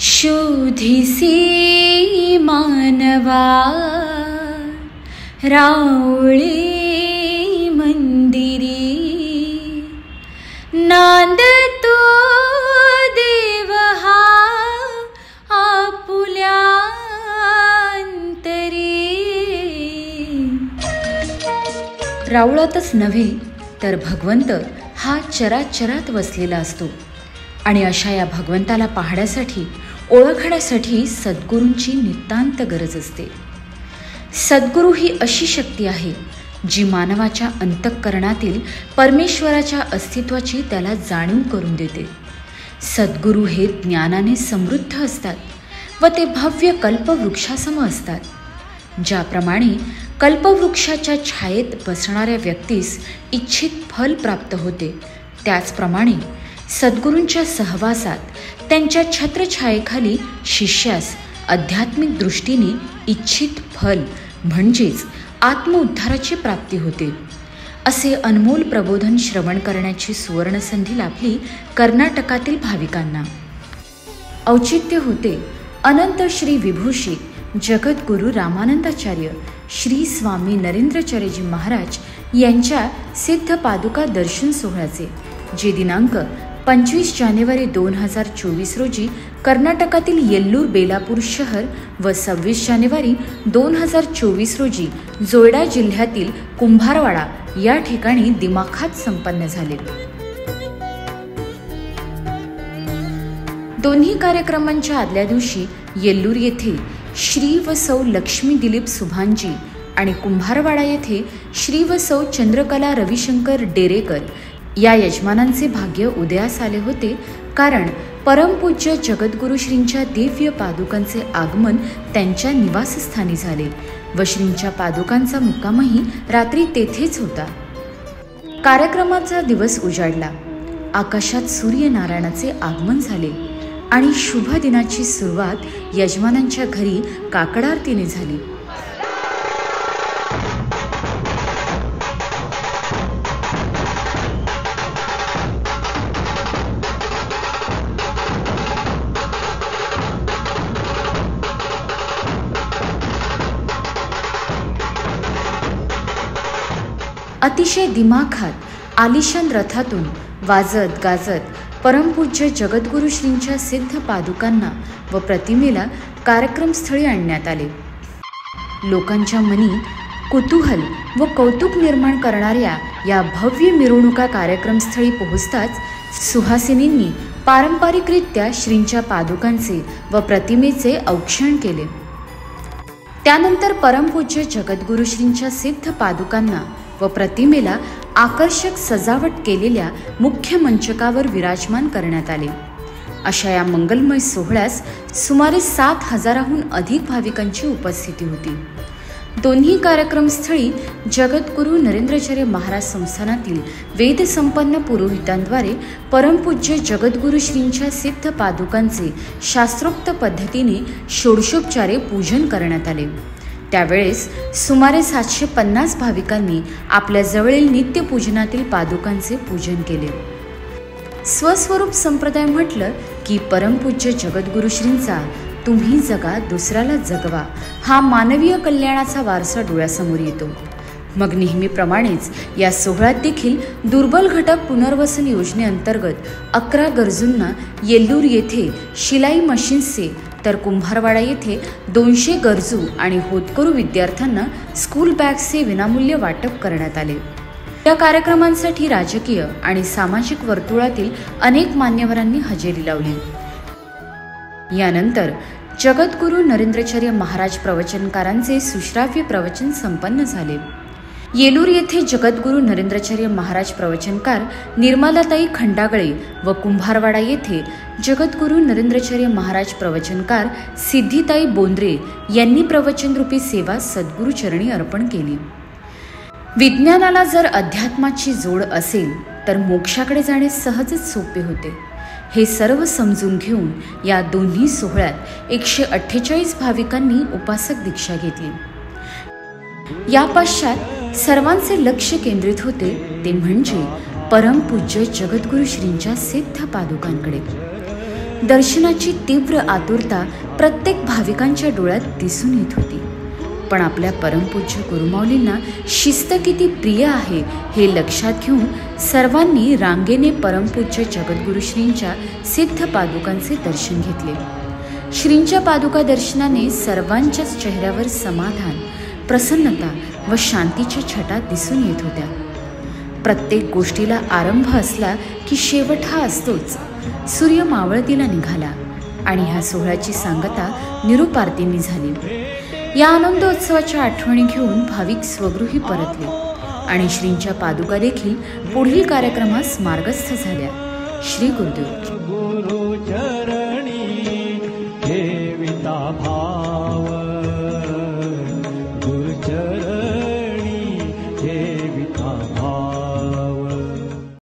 शोधिसी मानवा रावळे मंदिरी, नांदतो देव हा आपुल्या अंतरी. रावळातच नव्हे तर भगवंत हा चराचरात वसलेला असतो आणि अशा या भगवंताला पाहण्यासाठी, ओळखण्यासाठी सद्गुरूंची नितांत गरज असते. सद्गुरू ही अशी शक्ती आहे जी मानवाच्या अंतःकरणातील परमेश्वराच्या अस्तित्वाची त्याला जाणीव करून देते. सद्गुरू हे ज्ञानाने समृद्ध असतात व ते भव्य कल्पवृक्षासम असतात. ज्याप्रमाणे कल्पवृक्षाच्या छायेत बसणाऱ्या व्यक्तीस इच्छित फल प्राप्त होते, त्याचप्रमाणे सद्गुरूंच्या सहवासात त्यांच्या छत्रछायेखाली शिष्यास आध्यात्मिक दृष्टीने इच्छित फल म्हणजेच आत्मउद्धाराची प्राप्ती होते. असे अनमोल प्रबोधन श्रवण करण्याची सुवर्णसंधी लाभली कर्नाटकातील भाविकांना. औचित्य होते अनंत श्री विभूषित जगद्गुरू रामानंदाचार्य श्री स्वामी नरेंद्रचार्यजी महाराज यांच्या सिद्ध पादुका दर्शन सोहळ्याचे, जे दिनांक 25 जानेवारी 2024 रोजी कर्नाटकातील येल्लूर बेलापूर शहर व 26 जानेवारी 2024 रोजी जोयडा जिल्ह्यातील कुंभारवाडा या ठिकाणी दिमाखात संपन्न झाले. दोन्ही कार्यक्रमांच्या आदल्या दिवशी येल्लूर येथे श्री व सौ लक्ष्मी दिलीप सुभानजी आणि कुंभारवाडा येथे श्री व सौ चंद्रकला रविशंकर डेरेकर या यजमानांचे भाग्य उदयास आले होते, कारण परमपूज्य जगद्गुरू श्रींच्या दिव्य पादुकांचे आगमन त्यांच्या निवासस्थानी झाले व श्रींच्या पादुकांचा मुक्कामही रात्री तेथेच होता. कार्यक्रमाचा दिवस उजाडला, आकाशात सूर्यनारायणाचे आगमन झाले आणि शुभ दिनाची सुरुवात यजमानांच्या घरी काकडाआरतीने झाली. अतिशय दिमाखात आलिशान रथातून वाजत गाजत परमपूज्य जगद्गुरू श्रींच्या सिद्ध पादुकांना व प्रतिमेला कार्यक्रमस्थळी आणण्यात आले. लोकांच्या मनी कुतूहल व कौतुक निर्माण करणाऱ्या या भव्य मिरवणुका कार्यक्रमस्थळी पोहोचताच सुहासिनींनी पारंपरिकरित्या श्रींच्या पादुकांचे व प्रतिमेचे औक्षण केले. त्यानंतर परमपूज्य जगद्गुरू श्रींच्या सिद्ध पादुकांना व प्रतिमेला आकर्षक सजावट केलेल्या मुख्य मंचकावर विराजमान करण्यात आले. अशा या मंगलमय सोहळ्यास सुमारे 7,000हून अधिक भाविकांची उपस्थिती होती. दोन्ही कार्यक्रमस्थळी जगद्गुरू नरेंद्रचार्य महाराज संस्थानातील वेदसंपन्न पुरोहितांद्वारे परमपूज्य जगद्गुरू श्रींच्या सिद्ध पादुकांचे शास्त्रोक्त पद्धतीने षोडशोपचारे पूजन करण्यात आले. त्यावेळेस सुमारे 750 भाविकांनी आपल्या जवळील नित्यपूजनातील पादुकांचे पूजन केले. स्वस्वरूप संप्रदाय म्हटलं की परमपूज्य जगद्गुरू श्रींचा तुम्ही जगा दुसऱ्याला जगवा हा मानवीय कल्याणाचा वारसा डोळ्यासमोर येतो. मग नेहमीप्रमाणेच या सोहळ्यात देखील दुर्बल घटक पुनर्वसन योजनेअंतर्गत 11 गरजूंना येल्लूर येथे शिलाई मशीन्सचे तर कुंभारवाडा येथे 200 गरजू आणि होतकरू विद्यार्थ्यांना स्कूल बॅग्सचे विनामूल्य वाटप करण्यात आले. या कार्यक्रमांसाठी राजकीय आणि सामाजिक वर्तुळातील अनेक मान्यवरांनी हजेरी लावली. यानंतर जगद्गुरू नरेंद्रचार्य महाराज प्रवचनकारांचे सुश्राव्य प्रवचन संपन्न झाले. येलूर येथे जगद्गुरू नरेंद्रचार्य महाराज प्रवचनकार निर्मलाताई खंडागळे व कुंभारवाडा येथे जगद्गुरू नरेंद्रचार्य महाराज प्रवचनकार सिद्धिताई बोंद्रे यांनी प्रवचनरूपी सेवा सद्गुरूचरणी अर्पण केली. विज्ञानाला जर अध्यात्माची जोड असेल तर मोक्षाकडे जाणे सहजच सोपे होते. हे सर्व समजून घेऊन या दोन्ही सोहळ्यात 148 भाविकांनी उपासक दीक्षा घेतली. या पश्चात सर्वांचे लक्ष केंद्रित होते ते म्हणजे परमपूज्य जगद्गुरू श्रींच्या सिद्ध पादुकांकडे. दर्शनाची तीव्र आतुरता प्रत्येक भाविकांच्या डोळ्यात दिसून येत होती. पण आपल्या परमपूज्य गुरुमाऊलींना शिस्त किती प्रिय आहे हे लक्षात घेऊन सर्वांनी रांगेने परमपूज्य जगद्गुरू श्रींच्या सिद्ध पादुकांचे दर्शन घेतले. श्रींच्या पादुका दर्शनाने सर्वांच्याच चेहऱ्यावर समाधान, प्रसन्नता व शांतीच्या छटा दिसून येत होत्या. प्रत्येक गोष्टीला आरंभ असला की शेवट हा असतोच. सूर्य मावळतीला निघाला आणि ह्या सोहळ्याची सांगता निरुपार्तींनी झाली. या आनंदोत्सवाच्या आठवणी घेऊन भाविक स्वगृही परतले आणि श्रींच्या पादुका देखील पुढील कार्यक्रमास मार्गस्थ झाल्या. श्री गुरुदेव.